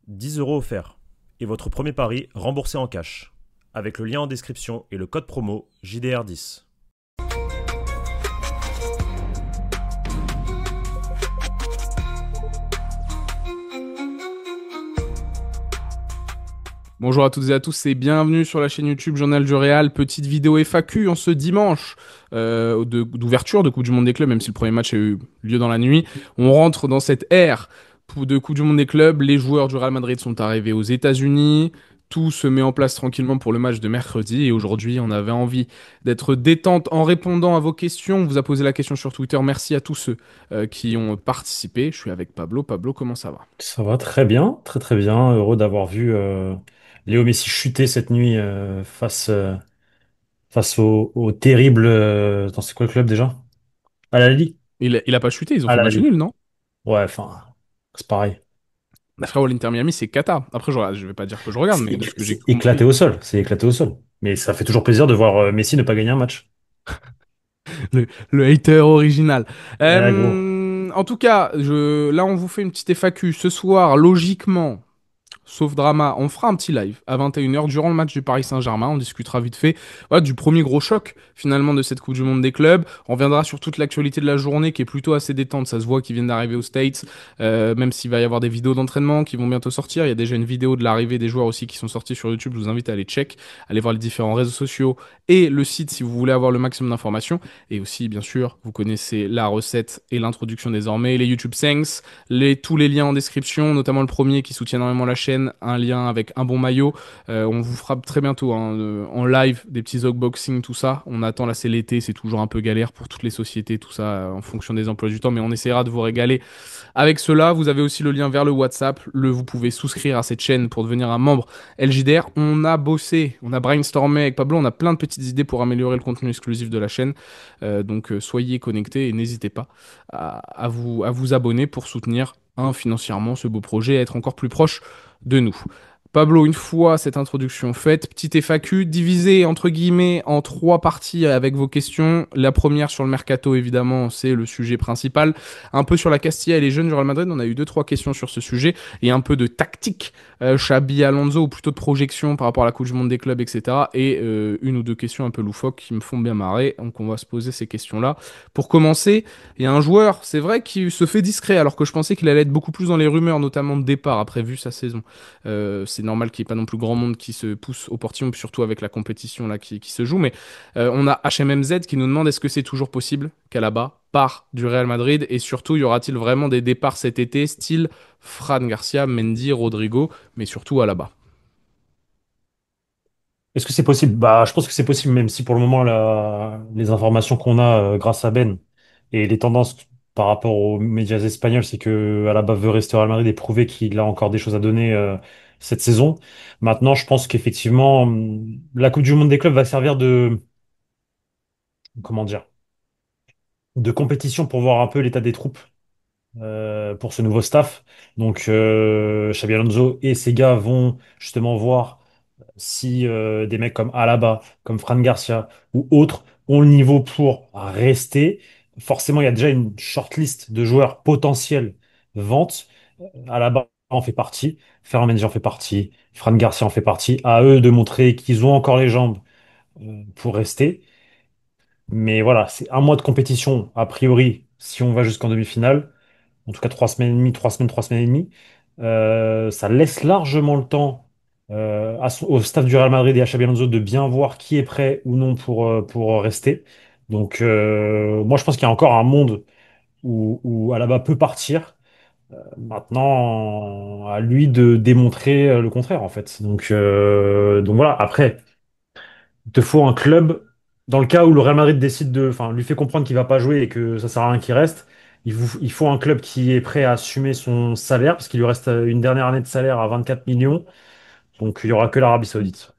10 € offerts. Et votre premier pari remboursé en cash. Avec le lien en description et le code promo JDR10. Bonjour à toutes et à tous et bienvenue sur la chaîne YouTube Journal du Real. Petite vidéo FAQ en ce dimanche d'ouverture de Coupe du Monde des clubs, même si le premier match a eu lieu dans la nuit. On rentre dans cette ère de Coupe du Monde des clubs. Les joueurs du Real Madrid sont arrivés aux États-Unis. Tout se met en place tranquillement pour le match de mercredi. Et aujourd'hui, on avait envie d'être détente en répondant à vos questions. On vous a posé la question sur Twitter. Merci à tous ceux qui ont participé. Je suis avec Pablo. Pablo, comment ça va? Ça va très bien, très très bien. Heureux d'avoir vu Léo Messi chuter cette nuit face au terrible. Attends, c'est quoi le club déjà? À la Ligue? Il a pas chuté, ils ont À fait la match Ligue. nul, non? Ouais, enfin, c'est pareil. Bah, frérot, l'Inter Miami, c'est cata. Après, je vais pas dire que je regarde, mais de ce que j'ai C'est éclaté compris, au sol. C'est éclaté au sol. Mais ça fait toujours plaisir de voir Messi ne pas gagner un match. le hater original. Eh gros. En tout cas, là, on vous fait une petite FAQ. Ce soir, logiquement, sauf drama, on fera un petit live à 21h durant le match du Paris Saint-Germain. On discutera vite fait voilà, du premier gros choc finalement de cette Coupe du Monde des clubs. On reviendra sur toute l'actualité de la journée qui est plutôt assez détente. Ça se voit qu'ils viennent d'arriver aux States, même s'il va y avoir des vidéos d'entraînement qui vont bientôt sortir. Il y a déjà une vidéo de l'arrivée des joueurs aussi qui sont sortis sur YouTube. Je vous invite à aller check, aller voir les différents réseaux sociaux et le site si vous voulez avoir le maximum d'informations. Et aussi, bien sûr, vous connaissez la recette et l'introduction désormais, les YouTube Thanks, tous les liens en description, notamment le premier qui soutient énormément la chaîne, un lien avec un bon maillot. On vous fera très bientôt hein, en live des petits unboxing, tout ça. On attend, là c'est l'été, c'est toujours un peu galère pour toutes les sociétés, tout ça, en fonction des emplois du temps, mais on essaiera de vous régaler avec cela. Vous avez aussi le lien vers le WhatsApp. Vous pouvez souscrire à cette chaîne pour devenir un membre LJDR. On a bossé, on a brainstormé avec Pablo, on a plein de petites idées pour améliorer le contenu exclusif de la chaîne. Donc soyez connectés et n'hésitez pas à vous abonner pour soutenir financièrement ce beau projet et être encore plus proche de nous. Pablo, une fois cette introduction faite, petite FAQ divisée entre guillemets en trois parties avec vos questions. La première sur le mercato, évidemment, c'est le sujet principal. Un peu sur la Castilla et les jeunes du Real Madrid, on a eu deux trois questions sur ce sujet et un peu de tactique, Xabi Alonso ou plutôt de projection par rapport à la Coupe du Monde des clubs, etc. Et une ou deux questions un peu loufoques qui me font bien marrer. Donc on va se poser ces questions-là. Pour commencer, il y a un joueur, c'est vrai, qui se fait discret alors que je pensais qu'il allait être beaucoup plus dans les rumeurs, notamment de départ après vu sa saison. C'est normal qu'il n'y ait pas non plus grand monde qui se pousse au portillon, surtout avec la compétition là qui se joue. Mais on a HMMZ qui nous demande est-ce que c'est toujours possible qu'Alaba part du Real Madrid et surtout y aura-t-il vraiment des départs cet été, style Fran Garcia, Mendy, Rodrigo, mais surtout Alaba. Est-ce que c'est possible? Bah, je pense que c'est possible, même si pour le moment, les informations qu'on a grâce à Ben et les tendances par rapport aux médias espagnols, c'est que Alaba veut rester au Real Madrid et prouver qu'il a encore des choses à donner cette saison. Maintenant, je pense qu'effectivement, la Coupe du Monde des clubs va servir comment dire, de compétition pour voir un peu l'état des troupes pour ce nouveau staff. Donc, Xabi Alonso et ses gars vont justement voir si des mecs comme Alaba, comme Fran Garcia ou autres ont le niveau pour rester. Forcément, il y a déjà une shortlist de joueurs potentiels vente. Alaba en fait partie, Ferland Mendy en fait partie, Fran Garcia en fait partie. À eux de montrer qu'ils ont encore les jambes pour rester. Mais voilà, c'est un mois de compétition, a priori, si on va jusqu'en demi-finale. En tout cas 3 semaines et demie, 3 semaines, 3 semaines et demie. Ça laisse largement le temps au staff du Real Madrid et à Xabi Alonso de bien voir qui est prêt ou non pour rester. Donc moi je pense qu'il y a encore un monde où Alaba peut partir. Maintenant, à lui de démontrer le contraire en fait. Donc voilà, après, il te faut un club, dans le cas où le Real Madrid décide enfin, lui fait comprendre qu'il va pas jouer et que ça sert à rien qu'il reste, il faut un club qui est prêt à assumer son salaire, parce qu'il lui reste une dernière année de salaire à 24 millions, donc il y aura que l'Arabie Saoudite.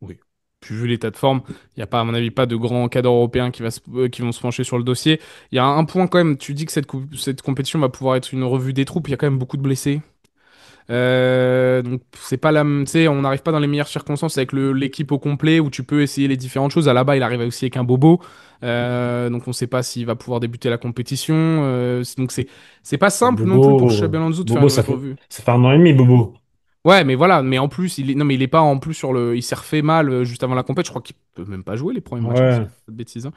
Oui. Puis vu l'état de forme, il n'y a pas, à mon avis, pas de grands cadres européens qui vont se pencher sur le dossier. Il y a un point quand même, tu dis que cette compétition va pouvoir être une revue des troupes, il y a quand même beaucoup de blessés. Donc c'est pas la, tu sais, on n'arrive pas dans les meilleures circonstances avec l'équipe au complet où tu peux essayer les différentes choses. À là-bas, il arrive aussi avec un Bobo. Donc on sait pas s'il va pouvoir débuter la compétition. Donc c'est pas simple non plus pour Xabi Bobo, Alonso de faire Bobo, une revue. ça fait un an et demi, Bobo. Ouais, mais voilà, mais en plus, non, mais il est pas en plus sur le. Il s'est refait mal juste avant la compète. Je crois qu'il peut même pas jouer les premiers matchs, hein, si je Ouais. dis pas de bêtises. Hein.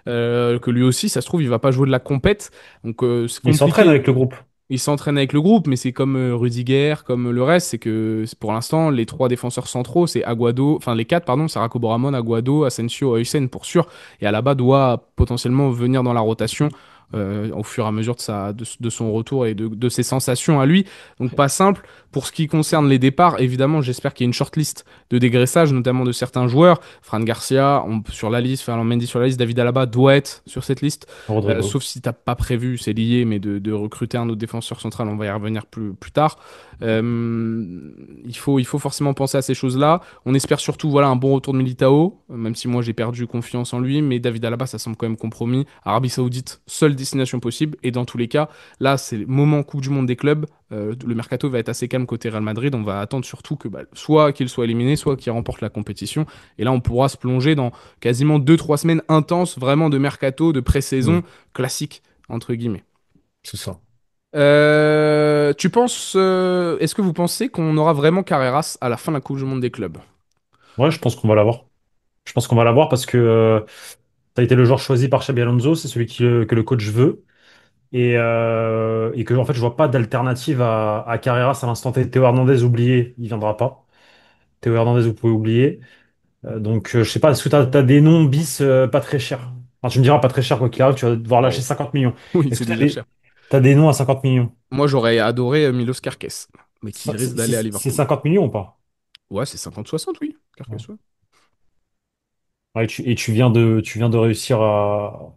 Que lui aussi, ça se trouve, il va pas jouer de la compète. Donc c'est Il s'entraîne compliqué. avec le groupe. Il s'entraîne avec le groupe, mais c'est comme Rudiger, comme le reste, c'est que pour l'instant, les trois défenseurs centraux, c'est Aguado, enfin les quatre, pardon, c'est Rakobo Ramon, Aguado, Asensio, Huysen pour sûr. Et Alaba doit potentiellement venir dans la rotation au fur et à mesure de son retour et de ses sensations à lui. Donc pas simple. Pour ce qui concerne les départs, évidemment, j'espère qu'il y a une shortlist de dégraissage, notamment de certains joueurs. Fran Garcia sur la liste, Ferland Mendy sur la liste, David Alaba doit être sur cette liste. Rodrigo. Sauf si t'as pas prévu, c'est lié, mais de recruter un autre défenseur central, on va y revenir plus tard. Il faut forcément penser à ces choses-là. On espère surtout voilà, un bon retour de Militao, même si moi j'ai perdu confiance en lui, mais David Alaba, ça semble quand même compromis. Arabie Saoudite, seule destination possible, et dans tous les cas, là c'est le moment Coupe du Monde des clubs. Le mercato va être assez calme côté Real Madrid. On va attendre surtout que soit qu'il soit éliminé, soit qu'il remporte la compétition. Et là, on pourra se plonger dans quasiment 2 3 semaines intenses, vraiment de mercato, de pré-saison Mm, classique, entre guillemets. c'est ça. Tu penses, est-ce que vous pensez qu'on aura vraiment Carreras à la fin de la Coupe du Monde des clubs? Ouais, je pense qu'on va l'avoir. Je pense qu'on va l'avoir parce que ça a été le joueur choisi par Xabi Alonso, c'est celui que le coach veut. Et que en fait, je vois pas d'alternative à Carreras à l'instant T. Théo Hernandez, oublié, il viendra pas. Théo Hernandez, vous pouvez oublier. Donc, je sais pas, est-ce que t'as des noms bis pas très chers? Enfin, tu me diras pas très cher quoi qu'il arrive, tu vas devoir lâcher Oh. 50 millions. Oui, Est-ce c'est que déjà cher. t'as des noms à 50 millions? Moi, j'aurais adoré Milos Kerkez, mais qui risque d'aller à C'est Liverpool. 50 millions ou pas? Ouais, c'est 50-60, oui. Kerkez, Ouais. ouais. Ouais, et tu viens de réussir à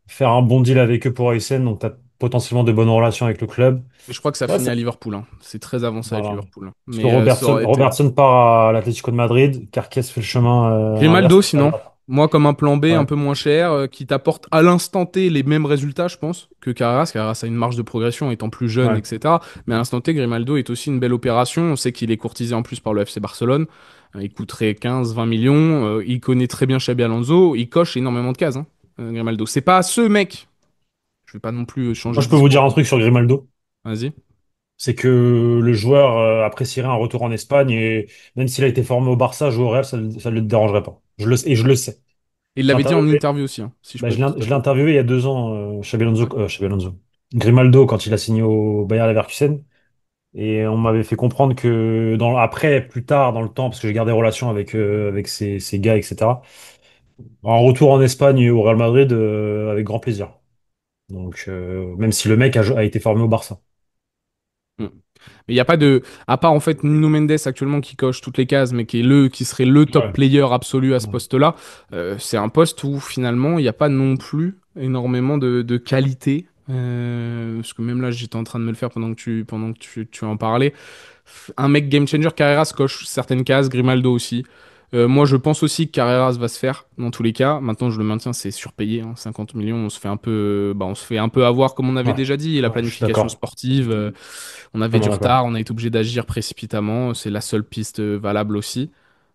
faire un bon deal avec eux pour ASN, donc tu as potentiellement de bonnes relations avec le club. Et je crois que ça Ouais, finit à Liverpool. Hein. C'est très avancé avec voilà. Liverpool. Hein. Parce que Mais ça aurait été. Robertson part à l'Atlético de Madrid, Carques fait le chemin inverse. Grimaldo, sinon. Moi, comme un plan B un Ouais, peu moins cher, qui t'apporte à l'instant T les mêmes résultats, je pense, que Carreras. Carreras a une marge de progression étant plus jeune, ouais. etc. Mais à l'instant T, Grimaldo est aussi une belle opération. On sait qu'il est courtisé en plus par le FC Barcelone. Il coûterait 15-20 millions. Il connaît très bien Xabi Alonso. Il coche énormément de cases, hein, Grimaldo. C'est pas ce mec. Je vais pas non plus changer Moi, de je peux vous discours. dire un truc sur Grimaldo, Vas-y. c'est que le joueur apprécierait un retour en Espagne et même s'il a été formé au Barça, jouer au Real, ça ne le dérangerait pas. Et je le sais. Il Je l'ai l'avait dit en interviewé, interview aussi, hein, si je peux être tout à je l'ai fait. interviewé il y a 2 ans, Ouais. Xabi Alonso. Grimaldo, quand il a signé au Bayer Leverkusen. Et on m'avait fait comprendre que après, plus tard dans le temps, parce que j'ai gardé relation avec ces gars, etc. Un retour en Espagne et au Real Madrid avec grand plaisir. Donc même si le mec a été formé au Barça. Mm. Mais il n'y a pas de. À part en fait Nuno Mendes actuellement qui coche toutes les cases, mais qui serait le top Ouais. player absolu à ce Ouais. poste-là, c'est un poste où finalement il n'y a pas non plus énormément de qualité. Parce que même là j'étais en train de me le faire pendant que tu en parlais. Un mec game changer, Carreras coche certaines cases, Grimaldo aussi. Moi, je pense aussi que Carreras va se faire dans tous les cas. Maintenant, je le maintiens, c'est surpayé, hein, 50 millions. On se fait un peu avoir, comme on avait Ouais. déjà dit, la Ouais, je suis planification d'accord. sportive. On avait du Totalement d'accord. retard, on a été obligé d'agir précipitamment. C'est la seule piste valable aussi.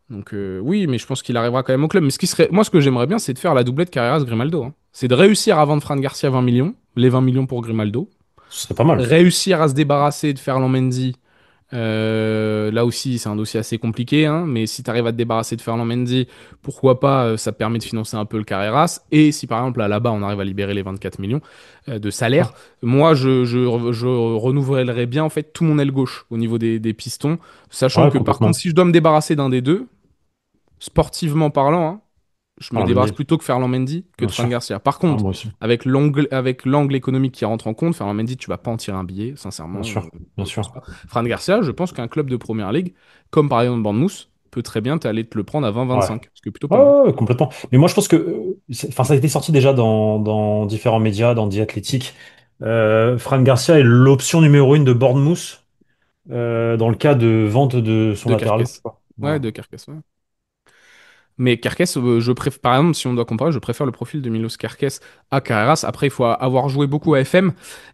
Donc oui, mais je pense qu'il arrivera quand même au club. Mais moi, ce que j'aimerais bien, c'est de faire la doublette Carreras-Grimaldo. Hein. C'est de réussir à vendre Fran Garcia 20 millions, les 20 millions pour Grimaldo, Ce serait pas mal. réussir à se débarrasser de Ferland Mendy. Là aussi, c'est un dossier assez compliqué, hein, mais si tu arrives à te débarrasser de Ferland Mendy, pourquoi pas, ça permet de financer un peu le Carreras. Et si par exemple, là-bas, on arrive à libérer les 24 millions de salaire, Ah, moi, je renouvellerais bien en fait tout mon aile gauche au niveau des pistons, sachant ouais, que par contre, complètement. si je dois me débarrasser d'un des deux, sportivement parlant, hein, je me Alors, débarrasse Mendy, plutôt que Ferland Mendy que bien de Fran sûr. Garcia. Par Ah, contre, moi aussi. avec l'angle économique qui rentre en compte, Ferland Mendy, tu vas pas en tirer un billet, Bien sincèrement, sûr. Bien je pense sûr. pas. Fran Garcia, je pense qu'un club de première ligue, comme par exemple Bournemouth, peut très bien t'aller te le prendre à Ouais. 20-25, ce qui est plutôt Ouais, pas mal. ouais, ouais, complètement. Mais moi, je pense que, enfin, ça a été sorti déjà dans différents médias, dans The Athletic. Fran Garcia est l'option numéro 1 de Bournemouth dans le cas de vente de son De latéral gauche, Kerkez. quoi. Ouais, Voilà. de Kerkez, ouais. Mais Kerkez, je préfère, par exemple, si on doit comparer, je préfère le profil de Milos Kerkez à Carreras. Après, il faut avoir joué beaucoup à FM.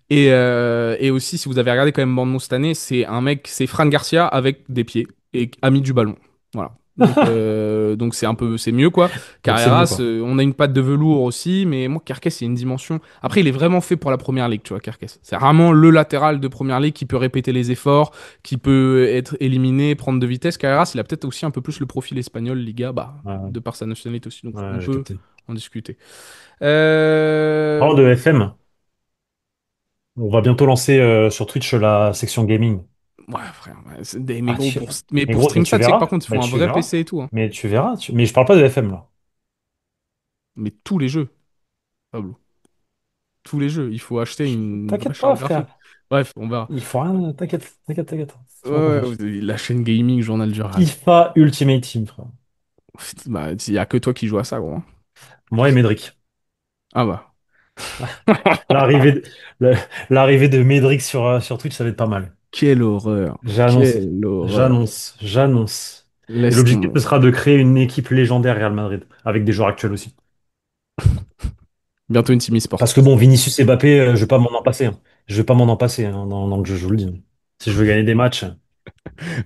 Et aussi, si vous avez regardé quand même Bournemouth cette année, c'est un mec, c'est Fran Garcia avec des pieds et ami du ballon. Voilà. Donc c'est un peu, c'est mieux quoi. Donc c'est mieux, Carreras, quoi. on a une patte de velours aussi, mais moi Kerkez, c'est une dimension. Après, il est vraiment fait pour la première ligue, tu vois, Kerkez. C'est vraiment le latéral de première ligue qui peut répéter les efforts, qui peut être éliminé, prendre de vitesse. Carreras, il a peut-être aussi un peu plus le profil espagnol, Liga, bah, Ouais, de par sa nationalité aussi. Donc on ouais, j'ai peut capté. en discuter. Parlant Euh... de FM, on va bientôt lancer sur Twitch la section gaming. Ouais, frère, ouais, mais Ah, gros, mais mais pour gros, mais stream tu ça, tu sais que par verras. contre, il Mais faut un tu vrai verras. PC et tout, hein. Mais tu verras. Mais je parle pas de FM, là. Mais tous les jeux, Pablo. Tous les jeux. Il faut acheter une vraie T'inquiète pas, charte graphique. frère. Bref, on verra. Il faut rien. T'inquiète, t'inquiète, t'inquiète. Fais-moi Ouais, confiance. la chaîne gaming, journal du rage. FIFA Ultimate Team, frère. Bah, il y a que toi qui joues à ça, gros, hein. Moi et Médric. Ah bah. L'arrivée de, le- l'arrivée de Médric sur Twitch, ça va être pas mal. Quelle horreur. J'annonce. Quelle horreur. J'annonce. Et Laisse l'objectif, ce tomber. sera de créer une équipe légendaire Real Madrid, avec des joueurs actuels aussi. Bientôt une team e-sport. Parce que bon, Vinicius et Mbappé, je vais pas m'en en passer, hein. Je vais pas m'en en passer, hein, dans le jeu, je vous le dis. Si je veux gagner des matchs.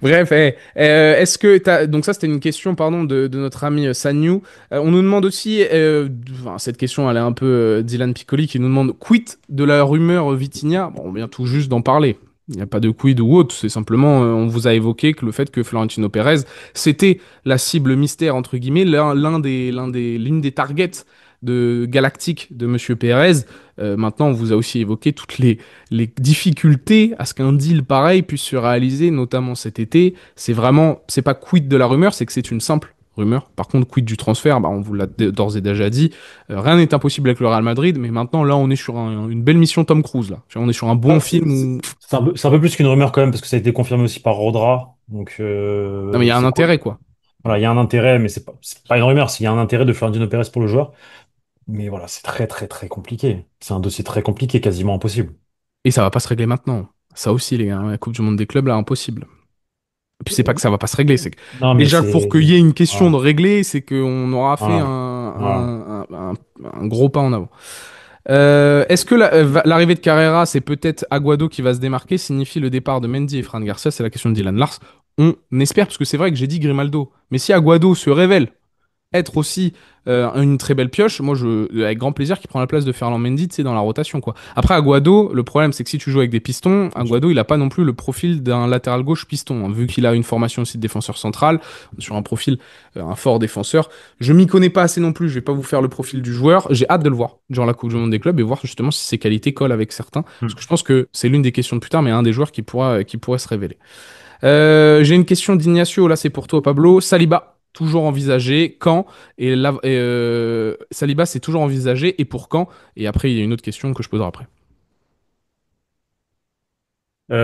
Bref, est-ce que donc ça c'était une question pardon de notre ami Sanyu. On nous demande aussi enfin, cette question elle est un peu Dylan Piccoli qui nous demande quid de la rumeur Vitinha. Bon, on vient tout juste d'en parler. Il n'y a pas de quid ou autre, c'est simplement on vous a évoqué que le fait que Florentino Pérez c'était la cible mystère entre guillemets, l'une des targets de galactique de Monsieur Pérez. Maintenant, on vous a aussi évoqué toutes les difficultés à ce qu'un deal pareil puisse se réaliser, notamment cet été. C'est vraiment, c'est pas quid de la rumeur, c'est que c'est une simple rumeur. Par contre, quid du transfert, bah, on vous l'a d'ores et déjà dit. Rien n'est impossible avec le Real Madrid, mais maintenant, là, on est sur une belle mission Tom Cruise. Là. On est sur un bon Ah, film où. c'est un peu plus qu'une rumeur quand même, parce que ça a été confirmé aussi par Rodra. Donc, Non, mais il y a un c'est cool. intérêt, quoi. Voilà, il y a un intérêt, mais c'est pas une rumeur, il y a un intérêt de Florentino Pérez pour le joueur. Mais voilà, c'est très, très, très compliqué. C'est un dossier très compliqué, quasiment impossible. Et ça va pas se régler maintenant. Ça aussi, les gars, la Coupe du Monde des clubs, là, impossible. Et puis c'est pas que ça va pas se régler, c'est que Non, mais déjà pour qu'il c'est. y ait une question de Voilà, régler, c'est qu'on aura fait voilà, voilà. un gros pas en avant. Est-ce que l'arrivée de Carrera, c'est peut-être Aguado qui va se démarquer, signifie le départ de Mendy et Fran Garcia? C'est la question de Dylan Lars. On espère, parce que c'est vrai que j'ai dit Grimaldo. Mais si Aguado se révèle être aussi une très belle pioche, moi, avec grand plaisir, qui prend la place de Ferland Mendy, tu sais, dans la rotation, quoi. Après, Aguado, le problème, c'est que si tu joues avec des pistons, Aguado, il a pas non plus le profil d'un latéral gauche piston, hein, vu qu'il a une formation aussi de défenseur central, sur un profil, un fort défenseur. Je m'y connais pas assez non plus, je vais pas vous faire le profil du joueur. J'ai hâte de le voir, genre la Coupe du Monde des clubs, et voir justement si ses qualités collent avec certains, parce que Hmm. je pense que c'est l'une des questions de plus tard, mais un des joueurs qui pourrait se révéler. J'ai une question d'Ignacio, là c'est pour toi Pablo. Saliba, toujours envisagé, quand? Saliba c'est toujours envisagé et pour quand? Et après il y a une autre question que je poserai après.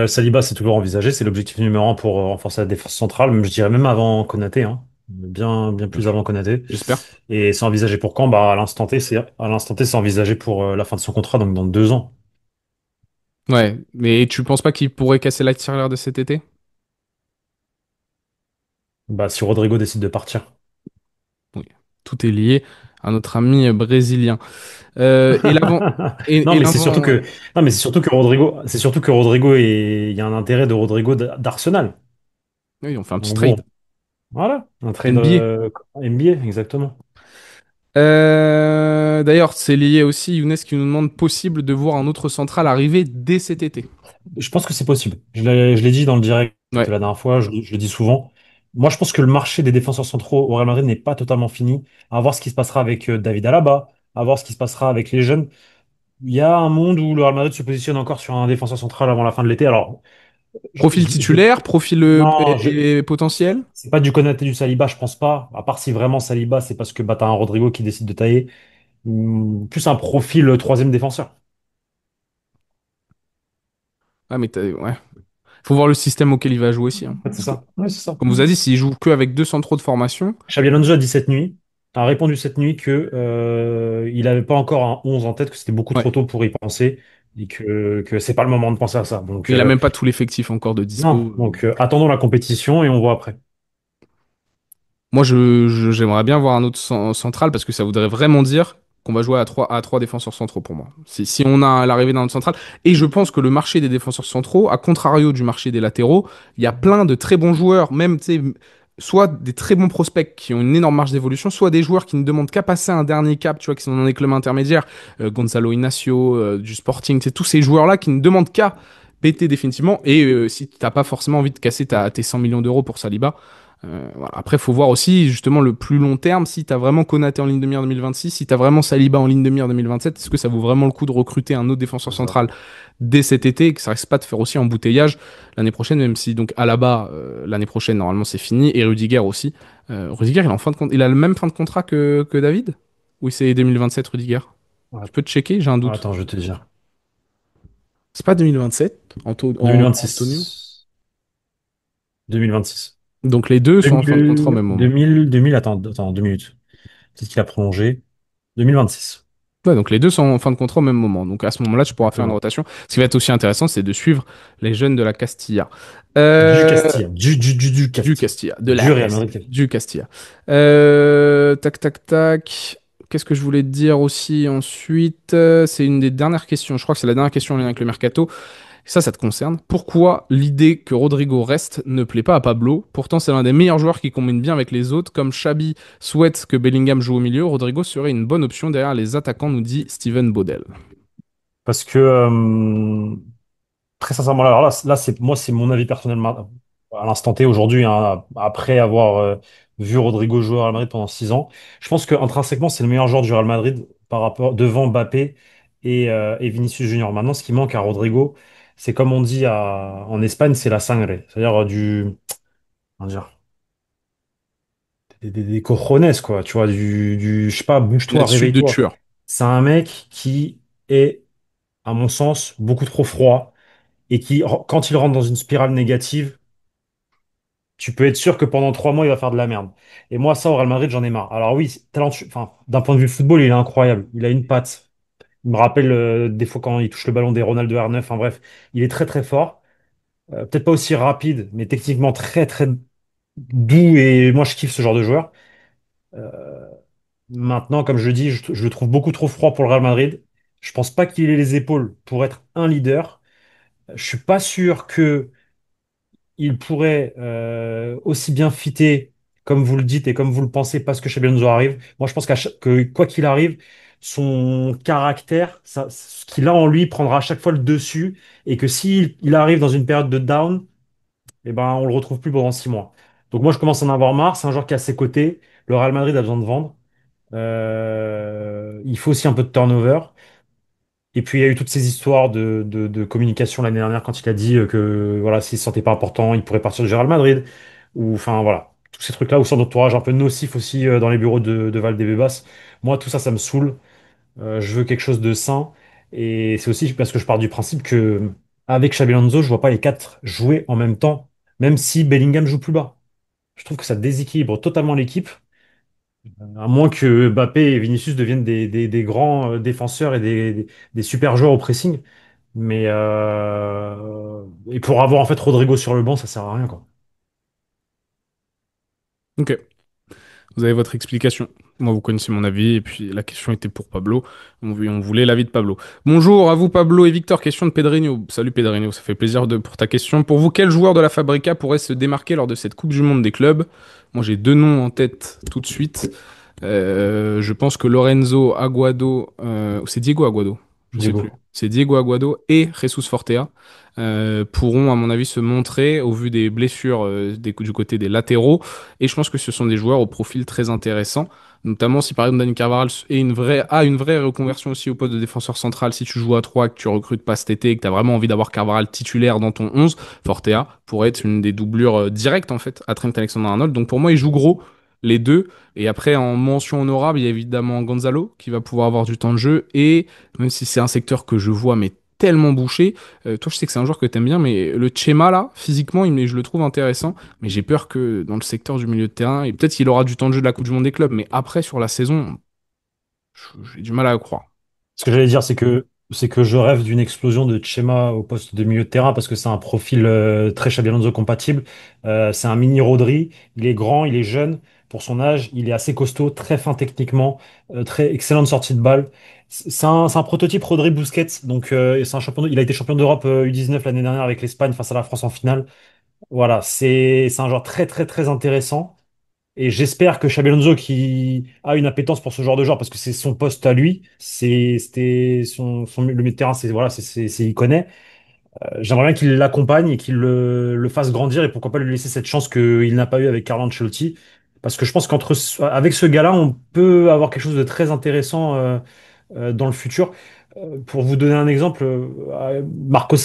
Saliba, c'est toujours envisagé, c'est l'objectif numéro un pour renforcer la défense centrale, même, je dirais même avant Konaté, hein. Bien, bien Bien plus sûr. avant Konaté. J'espère. Et c'est envisagé pour quand? Bah, à l'instant T, c'est envisagé pour la fin de son contrat, donc dans 2 ans. Ouais, mais tu penses pas qu'il pourrait casser la tirelire de cet été? Bah, si Rodrigo décide de partir. Oui. Tout est lié à notre ami brésilien. Et l'avant. Non, Et mais c'est surtout l'avant. que, non, mais c'est surtout que Rodrigo il y a un intérêt de Rodrigo d'Arsenal. Oui, on fait un petit Donc trade. bon, voilà, un trade NBA. NBA, exactement. D'ailleurs, c'est lié aussi, Younes qui nous demande possible de voir un autre central arriver dès cet été. Je pense que c'est possible. Je l'ai dit dans le direct Ouais. la dernière fois, je le dis souvent. Moi, je pense que le marché des défenseurs centraux au Real Madrid n'est pas totalement fini. À voir ce qui se passera avec David Alaba, à voir ce qui se passera avec les jeunes. Il y a un monde où le Real Madrid se positionne encore sur un défenseur central avant la fin de l'été. Alors, Profil titulaire, profil non, et potentiel. c'est pas du Konaté du Saliba, je pense pas. À part si vraiment Saliba, c'est parce que bah, t'as un Rodrigo qui décide de tailler. Plus un profil troisième défenseur. Ah, mais ouais. Faut voir le système auquel il va jouer aussi, hein. Ouais, c'est Parce que, ça. Ouais, c'est ça. comme vous a dit, s'il joue que avec deux centraux de formation, Xabi Alonso a dit cette nuit, a répondu cette nuit que il n'avait pas encore un 11 en tête, que c'était beaucoup ouais. trop tôt pour y penser et que c'est pas le moment de penser à ça. Donc Il a même pas tout l'effectif encore de non, dispo. donc attendons la compétition et on voit après. Moi, j'aimerais bien voir un autre central parce que ça voudrait vraiment dire qu'on va jouer à trois défenseurs centraux pour moi. Si on a l'arrivée d'un autre central. Et je pense que le marché des défenseurs centraux, à contrario du marché des latéraux, il y a plein de très bons joueurs, même, tu sais, soit des très bons prospects qui ont une énorme marge d'évolution, soit des joueurs qui ne demandent qu'à passer un dernier cap, tu vois, qui sont dans les clubs intermédiaires, Gonzalo Inacio, du Sporting, c'est tous ces joueurs-là qui ne demandent qu'à péter définitivement. Et si tu n'as pas forcément envie de casser tes 100 millions d'euros pour Saliba, voilà. Après, il faut voir aussi justement le plus long terme, si tu as vraiment Konaté en ligne de mire 2026, si tu as vraiment Saliba en ligne de mire 2027, est-ce que ça vaut vraiment le coup de recruter un autre défenseur C'est ça. central dès cet été et que ça risque pas de faire aussi embouteillage l'année prochaine, même si donc Alaba, l'année prochaine, normalement c'est fini, et Rudiger aussi. Rudiger, il, est en fin de il a le même fin de contrat que David? Oui, c'est 2027, Rudiger. Ouais. Tu peux te checker, j'ai un doute. Attends, je vais te dire. C'est pas 2027, Antonio. 2026. 2026. Donc les deux sont en fin de contrat au même moment. 2000, attends, 2 minutes. Peut-être qu'il a prolongé. 2026. Ouais, donc les deux sont en fin de contrat au même moment. Donc à ce moment-là, tu pourras faire une Exactement. rotation. Ce qui va être aussi intéressant, c'est de suivre les jeunes de la Castilla. Du Euh, Castilla. Du du Castilla. Castilla, de la Du Real Madrid. Castilla, du Castilla. Tac, tac, tac. Qu'est-ce que je voulais te dire aussi ensuite? C'est une des dernières questions. Je crois que c'est la dernière question en lien avec le mercato. Ça te concerne. Pourquoi l'idée que Rodrigo reste ne plaît pas à Pablo? Pourtant, c'est l'un des meilleurs joueurs qui combine bien avec les autres. Comme Xabi souhaite que Bellingham joue au milieu, Rodrigo serait une bonne option derrière les attaquants, nous dit Steven Baudel. Parce que, très sincèrement, alors là c'est mon avis personnel à l'instant T aujourd'hui, hein, après avoir vu Rodrigo jouer au Real Madrid pendant 6 ans. Je pense que intrinsèquement, c'est le meilleur joueur du Real Madrid par rapport devant Mbappé et Vinicius Junior. Maintenant, ce qui manque à Rodrigo, c'est comme on dit en Espagne, c'est la sangre. C'est-à-dire comment dire, des cojones, quoi. Tu vois, je sais pas, bouge-toi, L'attitude de réveille-toi. tueur. C'est un mec qui est, à mon sens, beaucoup trop froid et qui, quand il rentre dans une spirale négative, tu peux être sûr que pendant 3 mois, il va faire de la merde. Et moi, ça, au Real Madrid, j'en ai marre. Alors oui, talentueux, enfin, d'un point de vue football, il est incroyable. Il a une patte. Il me rappelle des fois quand il touche le ballon des Ronaldo R9. Enfin bref, il est très très fort. Peut-être pas aussi rapide, mais techniquement très très doux. Et moi, je kiffe ce genre de joueur. Euh, Maintenant, comme je dis, je le trouve beaucoup trop froid pour le Real Madrid. Je pense pas qu'il ait les épaules pour être un leader. Je suis pas sûr que il pourrait aussi bien fitter, comme vous le dites et comme vous le pensez, parce que Xabi Alonso arrive. Moi, je pense que quoi qu'il arrive, son caractère, ce qu'il a en lui, prendra à chaque fois le dessus, et que s'il il arrive dans une période de down, eh ben, on le retrouve plus pendant 6 mois. Donc moi, je commence à en avoir marre. C'est un joueur qui est à ses côtés. Le Real Madrid a besoin de vendre. Il faut aussi un peu de turnover. Et puis il y a eu toutes ces histoires de communication l'année dernière quand il a dit que voilà, s'il se sentait pas important, il pourrait partir du Real Madrid. Ou enfin voilà, tous ces trucs-là, ou son entourage un peu nocif aussi dans les bureaux de Valdebebas. Moi, tout ça, ça me saoule. Je veux quelque chose de sain. Et c'est aussi parce que je pars du principe que avec Xabi Alonso, je vois pas les quatre jouer en même temps, même si Bellingham joue plus bas. Je trouve que ça déséquilibre totalement l'équipe. À moins que Mbappé et Vinicius deviennent des grands défenseurs et des super joueurs au pressing. Mais et pour avoir en fait Rodrigo sur le banc, ça sert à rien, quoi. Ok, vous avez votre explication. Moi, vous connaissez mon avis, et puis la question était pour Pablo. On voulait l'avis de Pablo. Bonjour à vous, Pablo et Victor. Question de Pedrinho. Salut Pedrinho, ça fait plaisir pour ta question. Pour vous, quel joueur de la Fabrica pourrait se démarquer lors de cette Coupe du Monde des clubs? Moi, j'ai deux noms en tête tout de suite. Je pense que Lorenzo Aguado, c'est Diego Aguado, je sais plus. Diego. C'est Diego Aguado et Jesus Fortea pourront, à mon avis, se montrer au vu des blessures du côté des latéraux. Et je pense que ce sont des joueurs au profil très intéressant. Notamment si par exemple Dani Carvajal a une vraie reconversion aussi au poste de défenseur central. Si tu joues à 3 que tu recrutes pas cet été et que tu as vraiment envie d'avoir Carvajal titulaire dans ton 11, Fortea pourrait être une des doublures directes en fait à Trent Alexander-Arnold. Donc pour moi, il joue gros les deux. Et après, en mention honorable, il y a évidemment Gonzalo qui va pouvoir avoir du temps de jeu. Et même si c'est un secteur que je vois mais tellement bouché, toi je sais que c'est un joueur que t'aimes bien, mais le Chema là, physiquement, je le trouve intéressant. Mais j'ai peur que dans le secteur du milieu de terrain, et peut-être qu'il aura du temps de jeu de la Coupe du Monde des clubs, mais après sur la saison, j'ai du mal à le croire. Ce que j'allais dire, c'est que je rêve d'une explosion de Tchema au poste de milieu de terrain parce que c'est un profil très Xabi Alonso compatible. C'est un mini Rodri. Il est grand, il est jeune. pour son âge. Il est assez costaud, très fin techniquement, très excellente sortie de balle. C'est un prototype Rodri Busquets, donc c'est un champion. Il a été champion d'Europe U19 l'année dernière avec l'Espagne face à la France en finale. Voilà, c'est un joueur très très très intéressant. Et j'espère que Xabi Alonso, qui a une appétence pour ce genre de joueur, parce que c'est son poste à lui, c'était le milieu de terrain, voilà, il connaît. J'aimerais bien qu'il l'accompagne et qu'il le fasse grandir et pourquoi pas lui laisser cette chance qu'il n'a pas eu avec Carlo Ancelotti. Parce que je pense avec ce gars-là, on peut avoir quelque chose de très intéressant dans le futur. Pour vous donner un exemple, Marco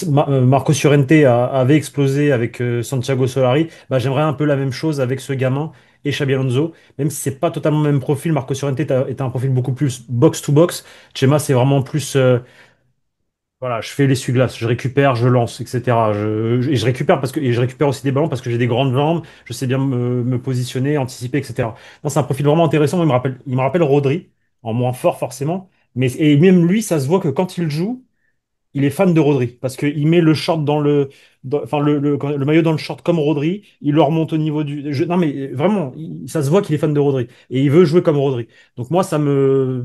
Llorente avait explosé avec Santiago Solari. Bah, j'aimerais un peu la même chose avec ce gamin et Xabi Alonso. Même si c'est pas totalement le même profil, Marco Llorente est un profil beaucoup plus box-to-box. Chema, c'est vraiment plus voilà, je fais l'essuie-glace, je récupère, je lance, etc. Et je récupère et je récupère aussi des ballons parce que j'ai des grandes jambes, je sais bien me positionner, anticiper, etc. Non, c'est un profil vraiment intéressant. Il me rappelle Rodri, en moins fort forcément, mais et même lui, ça se voit que quand il joue, il est fan de Rodri parce qu'il met le short enfin le maillot dans le short comme Rodri, il le remonte au niveau non mais vraiment, ça se voit qu'il est fan de Rodri et il veut jouer comme Rodri. Donc moi, ça me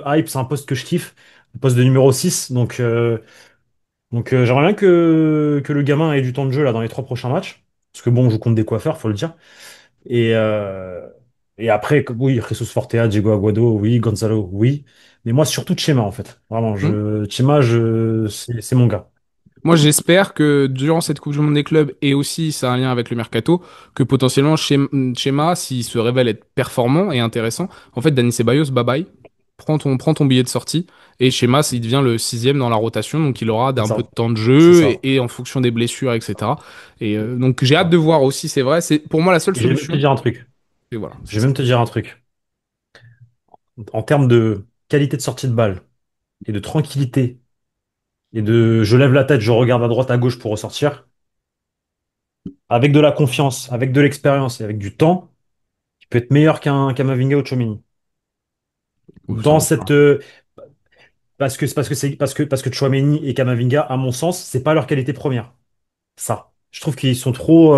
hype, c'est un poste que je kiffe, le poste de numéro 6. Donc, j'aimerais bien que le gamin ait du temps de jeu là dans les 3 prochains matchs. Parce que bon, on joue contre des coiffeurs, faut le dire. Et, euh, et après, oui, Jesus Fortea, Diego Aguado, oui, Gonzalo, oui. Mais moi, surtout Chema, en fait. Vraiment, Hmm. Chema, c'est mon gars. Moi, j'espère que durant cette Coupe du Monde des clubs, et aussi ça a un lien avec le mercato, que potentiellement Schema, s'il se révèle être performant et intéressant, en fait, Dani Ceballos, bye bye, prends ton billet de sortie, et Schema, il devient le sixième dans la rotation, donc il aura C'est un peu ça. de temps de C'est jeu, ça. et en fonction des blessures, etc. Et donc j'ai hâte Ça. de voir aussi, c'est vrai, c'est pour moi la seule Et je vais même te solution, dire un truc. et voilà, Je c'est vais ça. même te dire un truc. En termes de qualité de sortie de balle et de tranquillité et de je lève la tête, je regarde à droite, à gauche pour ressortir, avec de la confiance, avec de l'expérience et avec du temps, il peut être meilleur qu'un Camavinga ou Tchouaméni. Ça Dans va. cette parce que Tchouaméni et Camavinga, à mon sens, c'est pas leur qualité première. Ça. Je trouve qu'ils sont trop.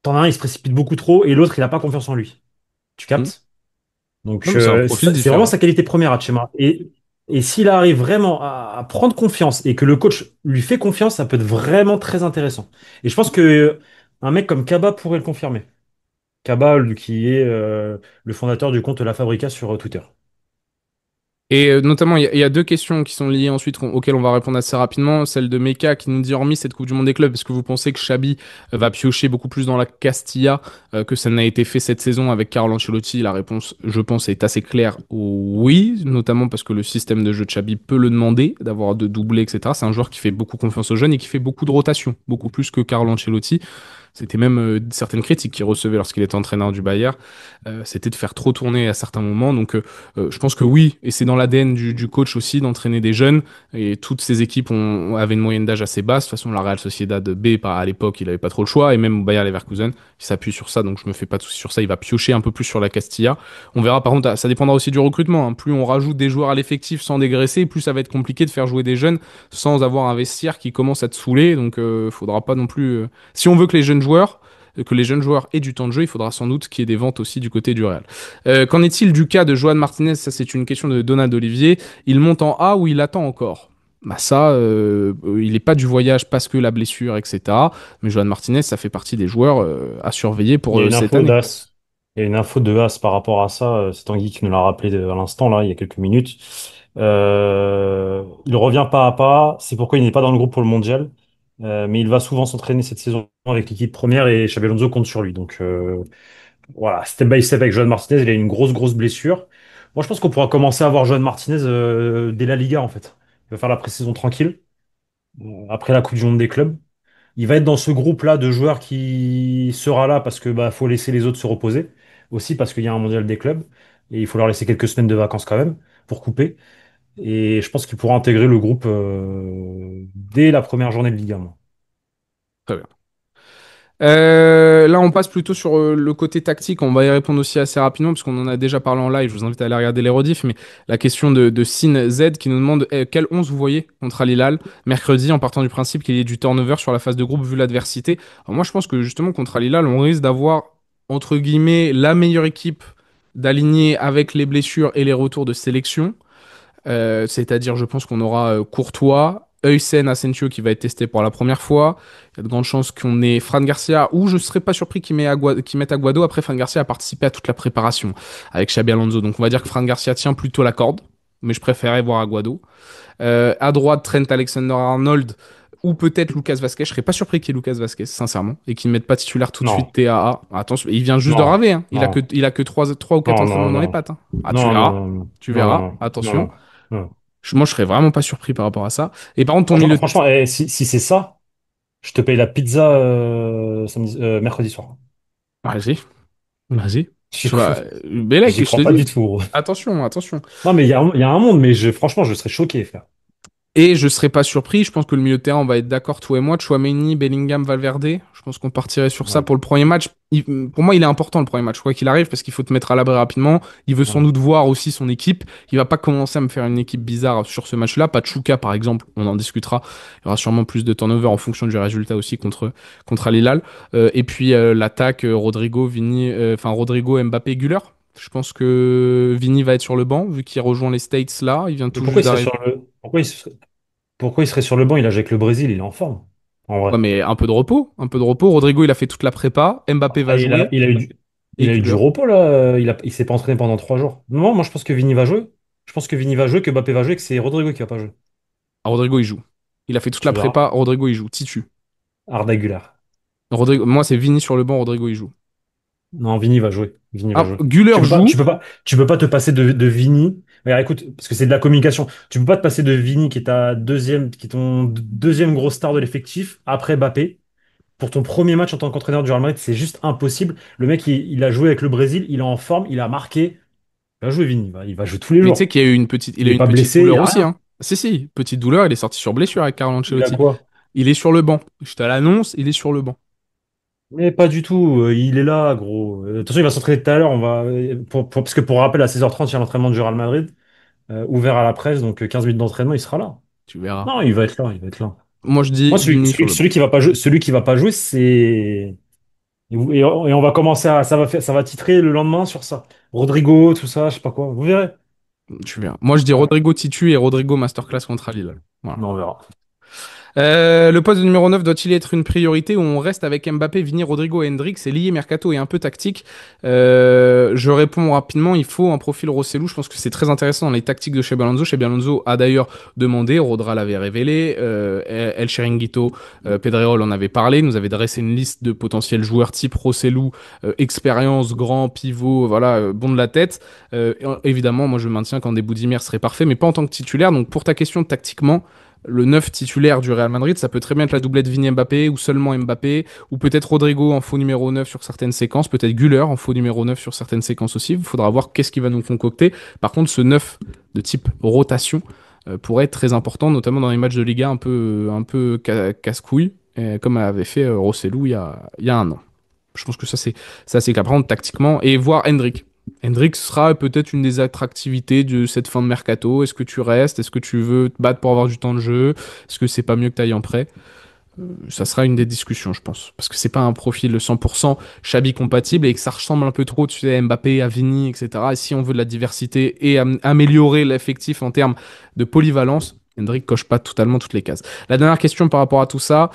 T'en as un, il se précipite beaucoup trop, et l'autre, il a pas confiance en lui. Tu Hmm. captes? Donc, Non, mais c'est un profil c'est vraiment différent. sa qualité première à Tchema. Et s'il arrive vraiment à prendre confiance et que le coach lui fait confiance, ça peut être vraiment très intéressant. Et je pense que un mec comme Kaba pourrait le confirmer. Kaba, lui, qui est le fondateur du compte La Fabrica sur Twitter. Et notamment, il y a deux questions qui sont liées ensuite auxquelles on va répondre assez rapidement. Celle de Meka qui nous dit, hormis cette Coupe du Monde des clubs, est-ce que vous pensez que Xabi va piocher beaucoup plus dans la Castilla que ça n'a été fait cette saison avec Carlo Ancelotti? La réponse, je pense, est assez claire. Oui, notamment parce que le système de jeu de Xabi peut le demander, d'avoir de doublés, etc. C'est un joueur qui fait beaucoup confiance aux jeunes et qui fait beaucoup de rotation, beaucoup plus que Carlo Ancelotti. C'était même certaines critiques qu'il recevait lorsqu'il était entraîneur du Bayern. C'était de faire trop tourner à certains moments. Donc, je pense que oui, et c'est dans l'ADN du coach aussi d'entraîner des jeunes. Et toutes ces équipes avaient une moyenne d'âge assez basse. De toute façon, la Real Sociedad B, à l'époque, il avait pas trop le choix. Et même Bayer Leverkusen, il s'appuie sur ça. Donc, je me fais pas de soucis sur ça. Il va piocher un peu plus sur la Castilla. On verra. Par contre, ça dépendra aussi du recrutement, hein. Plus on rajoute des joueurs à l'effectif sans dégraisser, plus ça va être compliqué de faire jouer des jeunes sans avoir un vestiaire qui commence à te saouler. Donc, faudra pas non plus. Si on veut que les jeunes joueurs aient du temps de jeu, il faudra sans doute qu'il y ait des ventes aussi du côté du Real. Qu'en est-il du cas de Joan Martinez? Ça, c'est une question de Donald Olivier. Il monte en A ou il attend encore? Bah ça, il n'est pas du voyage parce que la blessure, etc. Mais Joan Martinez, ça fait partie des joueurs à surveiller Il pour y a une cette info année. d'As. Il y a une info de As par rapport à ça. C'est Tanguy qui nous l'a rappelé à l'instant, là, il y a quelques minutes. Il revient pas à pas. C'est pourquoi il n'est pas dans le groupe pour le mondial. Mais il va souvent s'entraîner cette saison avec l'équipe première et Xabi Alonso compte sur lui. Donc voilà, step by step avec Joan Martinez, il a une grosse, grosse blessure. Moi, je pense qu'on pourra commencer à voir Joan Martinez dès la Liga, en fait. Il va faire la pré-saison tranquille, après la Coupe du Monde des clubs. Il va être dans ce groupe-là de joueurs qui sera là parce que bah faut laisser les autres se reposer. Aussi parce qu'il y a un mondial des clubs et il faut leur laisser quelques semaines de vacances quand même pour couper. Et je pense qu'il pourra intégrer le groupe dès la première journée de Liga, moi. Très bien. Là, on passe plutôt sur le côté tactique. On va y répondre aussi assez rapidement parce qu'on en a déjà parlé en live. Je vous invite à aller regarder les rediffs. Mais la question de Sin Z qui nous demande quel 11 vous voyez contre Al Hilal mercredi en partant du principe qu'il y ait du turnover sur la phase de groupe vu l'adversité. Alors moi, je pense que justement contre Al Hilal, on risque d'avoir entre guillemets la meilleure équipe d'aligner avec les blessures et les retours de sélection. C'est-à-dire, je pense qu'on aura Courtois, Heusen, Asensio qui va être testé pour la première fois. Il y a de grandes chances qu'on ait Fran Garcia, ou je serais pas surpris qu'ils mettent Aguado. Après, Fran Garcia a participé à toute la préparation avec Xabi Alonso. Donc, on va dire que Fran Garcia tient plutôt la corde, mais je préférais voir Aguado. À droite, Trent Alexander-Arnold, ou peut-être Lucas Vasquez. Je serais pas surpris qu'il y ait Lucas Vasquez, sincèrement, et qu'il ne mette pas titulaire tout de Non, suite TAA. Attention, il vient juste de non, raver, hein. non, Il a que 3 ou 4 non, non, entraînements dans les non, pattes, hein. Ah, tu non, non, verras. non, Tu non, verras. non, non, Attention. non, non. Moi, je serais vraiment pas surpris par rapport à ça. Et par contre, ton Franchement, milieu de... franchement, si c'est ça, je te paye la pizza mercredi soir. Vas-y, vas-y. J'y Tu crois, vas... Bellec, j'y je te crois pas du dis. tout, gros. Attention, attention. Non, mais il y a un monde, mais franchement, je serais choqué, frère. Et je serais pas surpris, je pense que le milieu de terrain, on va être d'accord, toi et moi, Tchouaméni, Bellingham, Valverde. Je pense qu'on partirait sur ça Ouais, pour le premier match. Pour moi, il est important le premier match, quoi qu'il arrive, parce qu'il faut te mettre à l'abri rapidement. Il veut sans ouais, doute voir aussi son équipe. Il va pas commencer à me faire une équipe bizarre sur ce match-là. Pachuca, par exemple, on en discutera. Il y aura sûrement plus de turnover en fonction du résultat aussi contre Al Hilal. Et puis l'attaque, Rodrigo, Vini, enfin Rodrigo, Mbappé, Güler. Je pense que Vini va être sur le banc, vu qu'il rejoint les States là. Il vient mais tout juste d'arriver. pourquoi il serait sur le banc? Il a joué avec le Brésil, il est en forme. En Ouais, vrai. mais un peu de repos, un peu de repos. Rodrigo, il a fait toute la prépa. Mbappé va Après, jouer. Et il a eu du Güler. repos, là. Il s'est pas entraîné pendant 3 jours. Non, moi, je pense que Vini va jouer. Je pense que Vini va jouer, que Mbappé va jouer, que c'est Rodrigo qui va pas jouer. Ah, Rodrigo, il joue. Il a fait toute la Tu verras. prépa. Rodrigo, il joue. Titu. Arda Güler. Rodrigo, moi, c'est Vini sur le banc. Rodrigo, il joue. Non, Vini va jouer. Vini va Ah, jouer. Güler joue. Tu peux pas te passer de Vini. Regarde, écoute, parce que c'est de la communication. Tu peux pas te passer de Vini, qui est ton deuxième gros star de l'effectif, après Mbappé. Pour ton premier match en tant qu'entraîneur du Real Madrid, c'est juste impossible. Le mec, il a joué avec le Brésil, il est en forme, il a marqué. Il va jouer Vini, il va jouer tous les Mais tu sais jours. qu'il y a eu une petite, il Il a eu est une pas petite blessé, il y douleur a aussi, rien. hein. Si, si, petite douleur. Il est sorti sur blessure avec Carlo Il a Ancelotti. quoi? Il est sur le banc. Je te l'annonce, il est sur le banc. Mais pas du tout, il est là, gros. Attention, il va s'entraîner tout à l'heure. Parce que pour rappel, à 16h30, il y a l'entraînement du Real Madrid, ouvert à la presse, donc 15 minutes d'entraînement, il sera là. Tu verras. Non, il va être là, il va être là. Moi, je dis Moi, Vini sur le banc. celui qui va pas jouer, c'est. Et on va commencer à. Ça va titrer le lendemain sur ça. Rodrigo, tout ça, je sais pas quoi. Vous verrez. Tu verras. Moi, je dis Ouais. Rodrigo Titu et Rodrigo Masterclass contre Al Hilal. Voilà. Non, on verra. Le poste de numéro 9 doit-il être une priorité où on reste avec Mbappé, Vini, Rodrigo et Hendrik? C'est lié mercato et un peu tactique. Je réponds rapidement, il faut un profil Rossellou. Je pense que c'est très intéressant dans les tactiques de Xabi Alonso. Xabi Alonso a d'ailleurs demandé, Rodra l'avait révélé, El Chiringuito, Pedrerol en avait parlé, nous avait dressé une liste de potentiels joueurs type Rossellou, expérience, grand, pivot, voilà, bon de la tête. Évidemment, moi je maintiens qu'en début d'Imer serait parfait, mais pas en tant que titulaire. Donc pour ta question tactiquement, le 9 titulaire du Real Madrid, ça peut très bien être la doublette Vini-Mbappé ou seulement Mbappé, ou peut-être Rodrigo en faux numéro 9 sur certaines séquences, peut-être Güler en faux numéro 9 sur certaines séquences aussi. Il faudra voir qu'est-ce qu'il va nous concocter. Par contre, ce 9 de type rotation pourrait être très important, notamment dans les matchs de Liga un peu casse-couille, comme avait fait Rossellou il y a un an. Je pense que ça c'est qu'à prendre tactiquement et voir Hendrik. Hendrik sera peut-être une des attractivités de cette fin de mercato. Est-ce que tu restes? Est-ce que tu veux te battre pour avoir du temps de jeu? Est-ce que c'est pas mieux que tu ailles en prêt? Ça sera une des discussions, je pense. Parce que c'est pas un profil 100% Xabi compatible et que ça ressemble un peu trop, tu sais, à Mbappé, à Vini, etc. Et si on veut de la diversité et améliorer l'effectif en termes de polyvalence, Hendrik coche pas totalement toutes les cases. La dernière question par rapport à tout ça,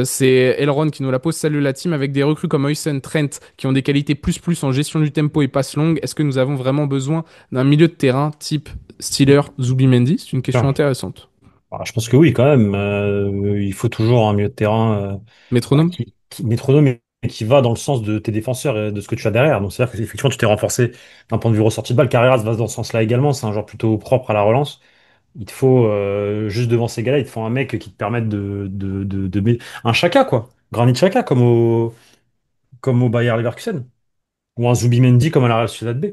c'est Elron qui nous la pose. Salut la team, avec des recrues comme Oysen, Trent, qui ont des qualités plus en gestion du tempo et passe longue, est-ce que nous avons vraiment besoin d'un milieu de terrain type Steeler, Zubimendi? C'est une question Tiens. intéressante. Je pense que oui, quand même. Il faut toujours un milieu de terrain Métronome? qui métronome et qui va dans le sens de tes défenseurs et de ce que tu as derrière. Donc, c'est-à-dire qu'effectivement, tu t'es renforcé d'un point de vue ressorti de balle. Carreras va dans ce sens-là également. C'est un joueur plutôt propre à la relance. Il te faut, juste devant ces gars-là, il te faut un mec qui te permette un Chaka, quoi. Granit Xhaka, comme au Bayer Leverkusen. Ou un Zubimendi comme à la Real Sociedad B.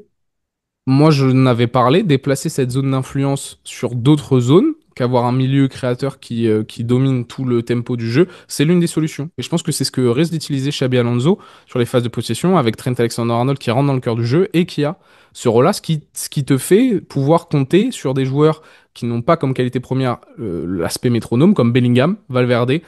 Moi, je n'avais parlé, déplacer cette zone d'influence sur d'autres zones, qu'avoir un milieu créateur qui domine tout le tempo du jeu, c'est l'une des solutions. Et je pense que c'est ce que risque d'utiliser Xabi Alonso sur les phases de possession avec Trent Alexander-Arnold qui rentre dans le cœur du jeu et qui a ce rôle-là, ce qui te fait pouvoir compter sur des joueurs qui n'ont pas comme qualité première l'aspect métronome, comme Bellingham, Valverde,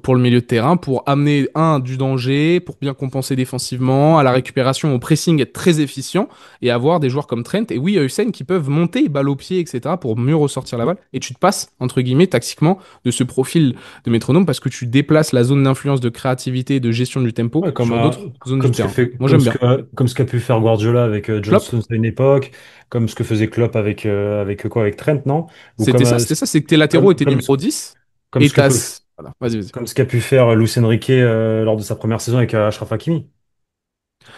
pour le milieu de terrain, pour amener, du danger, pour bien compenser défensivement, à la récupération, au pressing, être très efficient, et avoir des joueurs comme Trent, et oui, Hussein, qui peuvent monter, balle au pied, etc., pour mieux ressortir la balle, et tu te passes, entre guillemets, tactiquement, de ce profil de métronome, parce que tu déplaces la zone d'influence de créativité, de gestion du tempo Ouais, sur d'autres zones du comme terrain. Moi, j'aime bien. comme ce qu'a pu faire Guardiola avec John Klopp, Stones à une époque, comme ce que faisait Klopp avec quoi, avec Trent, non? Ou c'était ça, c'est que tes latéraux comme, étaient comme, numéro 10, comme et ce que peut, t'as... Voilà, vas-y, vas-y. comme ce qu'a pu faire Luis Enrique lors de sa première saison avec Achraf Hakimi,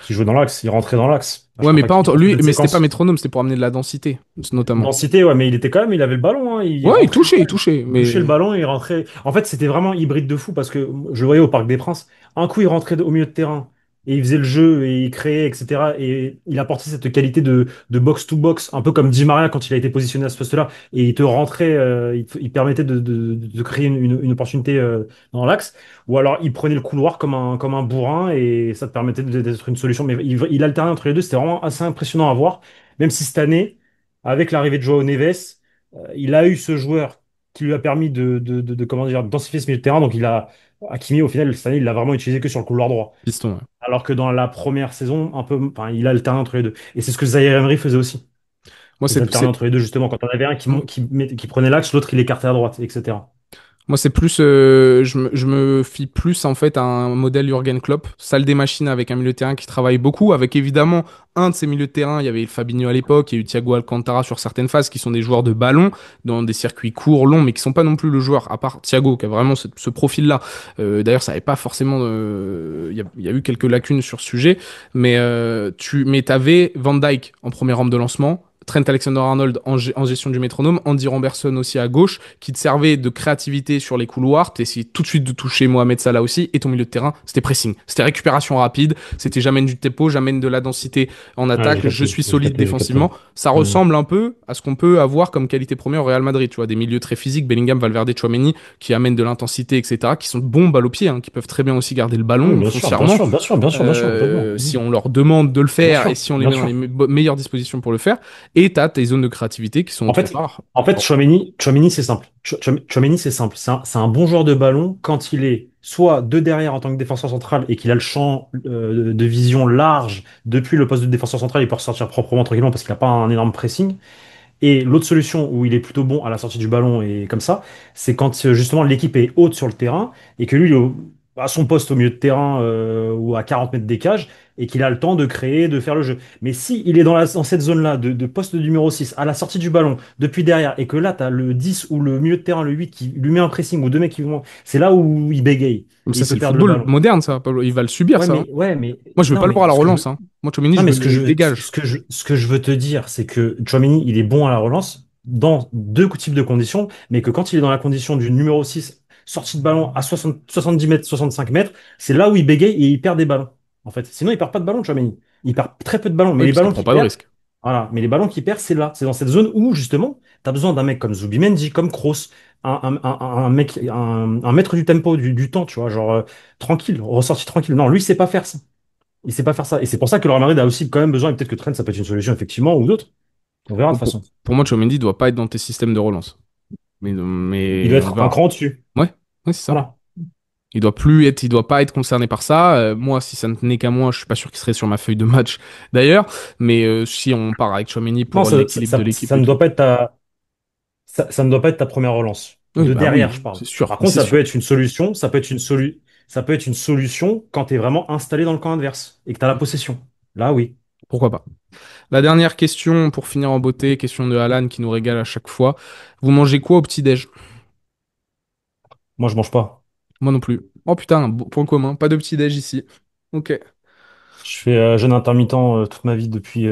qui jouait dans l'axe, il rentrait dans l'axe. Ouais, Achraf mais pas Hakimi dans lui, cette mais c'était pas séquence. métronome, c'était pour amener de la densité, notamment. Densité, ouais, mais il avait le ballon, hein, il Ouais, rentrait. il touchait, Il touchait le mais ballon et il rentrait. En fait, c'était vraiment hybride de fou parce que je le voyais au Parc des Princes. Un coup, il rentrait au milieu de terrain et il faisait le jeu et il créait, etc. Et il apportait cette qualité de box-to-box, un peu comme Di Maria quand il a été positionné à ce poste-là. Et il te rentrait, il permettait de créer une opportunité dans l'axe. Ou alors, il prenait le couloir comme un bourrin et ça te permettait d'être une solution. Mais il alternait entre les deux. C'était vraiment assez impressionnant à voir. Même si cette année, avec l'arrivée de Joao Neves, il a eu ce joueur qui lui a permis comment dire, densifier ce milieu de terrain. Donc Hakimi, au final, cette année, il l'a vraiment utilisé que sur le couloir droit. piston, ouais. Alors que dans la première saison, un peu, enfin, il a alterné entre les deux. Et c'est ce que Zaïre Emery faisait aussi. Moi, Ils alternaient entre les deux, justement. Quand on avait un qui prenait l'axe, l'autre, il écartait à droite, etc. Moi, c'est plus, je me fie plus en fait à un modèle Jürgen Klopp, salle des machines avec un milieu de terrain qui travaille beaucoup, avec évidemment un de ces milieux de terrain. Il y avait le Fabinho à l'époque, il y a eu Thiago Alcantara sur certaines phases qui sont des joueurs de ballon dans des circuits courts, longs, mais qui sont pas non plus le joueur, à part Thiago qui a vraiment ce profil-là. D'ailleurs, ça n'avait pas forcément, il y a eu quelques lacunes sur ce sujet, mais t'avais Van Dijk en première rampe de lancement. Trent Alexander-Arnold en gestion du métronome, Andy Robertson aussi à gauche, qui te servait de créativité sur les couloirs, t'essayais tout de suite de toucher Mohamed Salah aussi, et ton milieu de terrain, c'était pressing, c'était récupération rapide, c'était j'amène du tempo, j'amène de la densité en Ouais, attaque, je suis j'ai solide capté, j'ai capté. défensivement. Ça Hmm. ressemble un peu à ce qu'on peut avoir comme qualité première au Real Madrid, tu vois, des milieux très physiques, Bellingham, Valverde, Tchouaméni, qui amènent de l'intensité, etc., qui sont bons balles au pied, hein, qui peuvent très bien aussi garder le Oui, ballon bien sûr, bien foncièrement, sûr, bien sûr, bien sûr, bien sûr, complètement. si on leur demande de le Bien faire et sûr, si on les bien met dans les sûr. meilleures dispositions pour le faire. Et t'as tes zones de créativité qui sont En autre fait, part. en fait, Tchouaméni, c'est simple. Tchouaméni, c'est simple. C'est un bon joueur de ballon quand il est soit de derrière en tant que défenseur central et qu'il a le champ de vision large depuis le poste de défenseur central, il peut ressortir proprement tranquillement parce qu'il n'a pas un énorme pressing. Et l'autre solution où il est plutôt bon à la sortie du ballon et comme ça, c'est quand justement l'équipe est haute sur le terrain et que lui, il est à son poste au milieu de terrain ou à 40 mètres des cages et qu'il a le temps de créer, de faire le jeu. Mais si il est dans cette zone-là de poste numéro 6 à la sortie du ballon, depuis derrière, et que là, tu as le 10 ou le milieu de terrain, le 8 qui lui met un pressing ou deux mecs qui vont... C'est là où il bégaye Mais et ça, il c'est peut le perdre le football ballon. moderne, ça, Pablo. Il va le subir, ça, hein. Ouais, mais, Moi, je veux non, pas le voir à mais la relance, hein. Moi, Tchouaméni, non, je mais veux le dégage. ce que je veux te dire, c'est que Tchouaméni, il est bon à la relance dans deux types de conditions, mais que quand il est dans la condition du numéro 6 sortie de ballon à 70 mètres, 65 mètres, c'est là où il bégaye et il perd des ballons. En fait, sinon, il perd pas de ballons, Tchouaméni. Il perd très peu de ballons, mais Oui, les parce qu'il ballons prend qu'il pas de perd, risque. voilà, mais les ballons qu'il perd, c'est là, c'est dans cette zone où, justement, tu as besoin d'un mec comme Zubimendi, comme Kroos, un mec, un maître du tempo, du temps, tu vois, genre tranquille, ressorti tranquille. Non, lui, il sait pas faire ça. Il sait pas faire ça. Et c'est pour ça que le Real Madrid a aussi quand même besoin, et peut-être que Trent, ça peut être une solution, effectivement, ou d'autres. On verra de Moi, toute façon. pour moi, Tchouaméni doit pas être dans tes systèmes de relance. Il doit Mais on être un verra. cran au-dessus. Ouais, ouais, c'est ça. Voilà. Il doit pas être concerné par ça. Moi, si ça ne tenait qu'à moi, je suis pas sûr qu'il serait sur ma feuille de match d'ailleurs. Mais si on part avec Tchouaméni Non, pour l'équilibre de l'équipe ça et ne tout. doit pas être ça ne doit pas être ta première relance. Oui, De bah derrière, je oui, parle. c'est sûr, Par contre, c'est ça peut sûr. être une solution, ça peut être une solution quand tu es vraiment installé dans le camp adverse et que tu as la possession. Là, oui. Pourquoi pas. La dernière question pour finir en beauté, question de Alan qui nous régale à chaque fois. Vous mangez quoi au petit-déj? Moi, je mange pas. Moi non plus. Oh putain, point commun, pas de petit-déj ici. Ok. Je fais jeûne intermittent toute ma vie depuis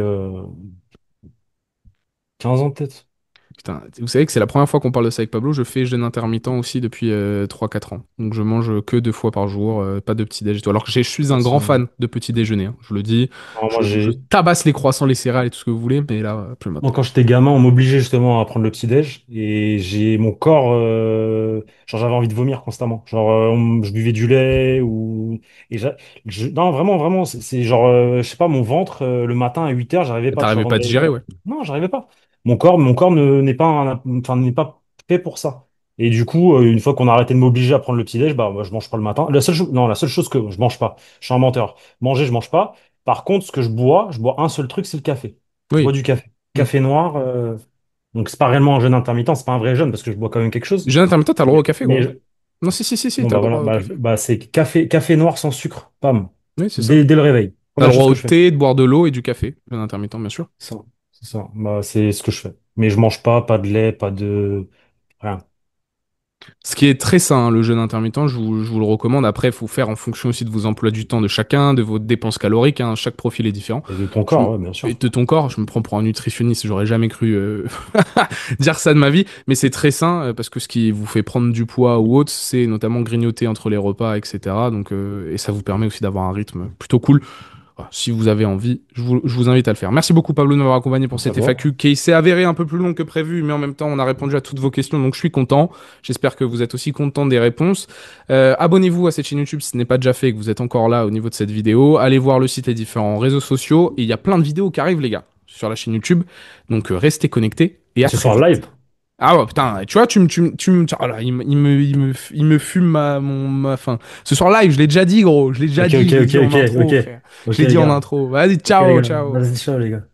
15 ans peut-être. Putain, vous savez que c'est la première fois qu'on parle de ça avec Pablo. Je fais jeûne intermittent aussi depuis 3-4 ans. Donc je mange que 2 fois par jour, pas de petit déj et tout. Alors que je suis un grand fan de petit déjeuner, hein, je le dis. Alors, moi, Je tabasse les croissants, les céréales et tout ce que vous voulez, mais là, plus Moi, maintenant. quand j'étais gamin, on m'obligeait justement à prendre le petit-déj et j'ai mon corps, genre j'avais envie de vomir constamment. Genre je buvais du lait ou non vraiment vraiment c'est genre je sais pas mon ventre le matin à 8 heures j'arrivais pas, tu vois, T'arrivais avant de pas à me digérer, ouais. non, j'arrivais pas. Mon corps n'est pas enfin n'est pas fait pour ça. Et du coup, une fois qu'on a arrêté de m'obliger à prendre le petit-déj, bah moi, je mange pas le matin. La seule chose que je mange pas, je suis un menteur. Manger, je mange pas. Par contre, ce que je bois un seul truc, c'est le café. Je bois Oui. du café. Mm. Café noir, donc c'est pas réellement un jeûne intermittent, c'est pas un vrai jeûne parce que je bois quand même quelque chose. Jeûne intermittent, t'as le droit au café, Mais gros. Non, si, bon t'as bah le voilà, droit au café. c'est café noir sans sucre, pam, Oui, c'est ça. dès le réveil. T'as le Première droit chose au que je fais. thé, de boire de l'eau et du café. Jeûne intermittent, bien sûr. Ça, c'est ça. Bah c'est ce que je fais. Mais je mange pas de lait, pas de rien. Ce qui est très sain, hein, le jeûne intermittent, je vous le recommande. Après, il faut faire en fonction aussi de vos emplois du temps de chacun, de vos dépenses caloriques, hein. Chaque profil est différent. Et de ton Je corps, m- ouais, bien et sûr. de ton corps, je me prends pour un nutritionniste, j'aurais jamais cru dire ça de ma vie, mais c'est très sain parce que ce qui vous fait prendre du poids ou autre, c'est notamment grignoter entre les repas, etc. Donc, et ça vous permet aussi d'avoir un rythme plutôt cool. Voilà, si vous avez envie, je vous invite à le faire. Merci beaucoup Pablo de m'avoir accompagné pour Merci à cette toi. FAQ qui s'est avérée un peu plus longue que prévu, mais en même temps on a répondu à toutes vos questions, donc je suis content. J'espère que vous êtes aussi content des réponses. Abonnez-vous à cette chaîne YouTube si ce n'est pas déjà fait et que vous êtes encore là au niveau de cette vidéo. Allez voir le site et différents réseaux sociaux. Et il y a plein de vidéos qui arrivent les gars sur la chaîne YouTube. Donc restez connectés et à Ce très soir vite. live. Ah ouais, putain, tu vois, oh là, il me fume ma fin. Ce soir live, je l'ai déjà dit, gros. Je l'ai déjà Ok, dit, ok, je l'ai ok, dit en ok, intro, ok. frère. Ok Je l'ai les dit en gars. intro. Vas-y, Ok les ciao, gars. ciao. Vas-y, ciao les gars.